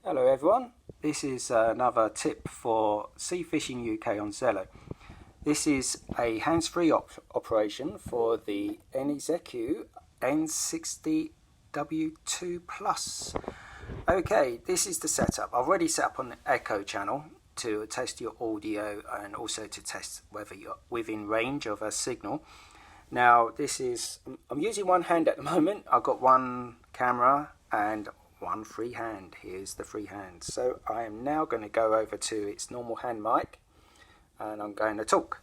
Hello everyone, this is another tip for Sea Fishing UK on Zello. This is a hands-free operation for the ANYSECU N60W2 Plus. Okay, this is the setup. I've already set up on the Echo channel to test your audio and also to test whether you're within range of a signal. Now this is, I'm using one hand at the moment. I've got one camera and one free hand. Here's the free hand. So I am now going to go over to its normal hand mic and I'm going to talk.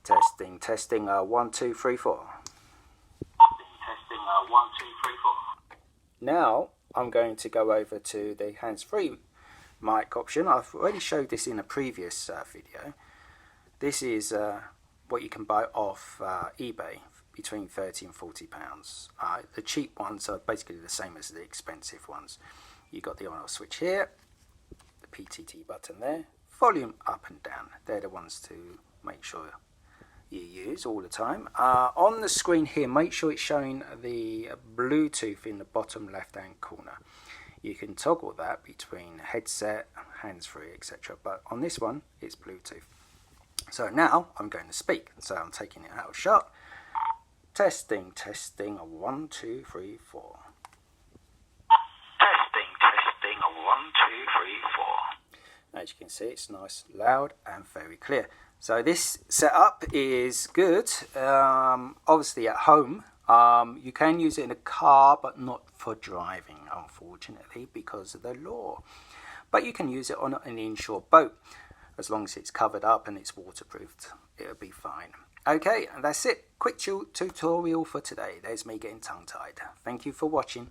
Testing, 1, 2, 3, 4. Testing, 1, 2, 3, 4. Now I'm going to go over to the hands-free mic option. I've already showed this in a previous video. This is what you can buy off eBay, between 30 and 40 pounds. The cheap ones are basically the same as the expensive ones. You've got the on off switch here, the PTT button there, volume up and down. They're the ones to make sure you use all the time. On the screen here, make sure it's showing the Bluetooth in the bottom left hand corner. You can toggle that between headset, hands-free, etc. But on this one, it's Bluetooth. So now I'm going to speak. So I'm taking it out of shot. Testing, 1, 2, 3, 4. Testing, 1, 2, 3, 4. As you can see, it's nice, loud and very clear. So this setup is good. Obviously at home, you can use it in a car, but not for driving, unfortunately, because of the law. But you can use it on an inshore boat. As long as it's covered up and it's waterproofed, it'll be fine. Okay, and that's it. Quick tutorial for today. There's me getting tongue-tied. Thank you for watching.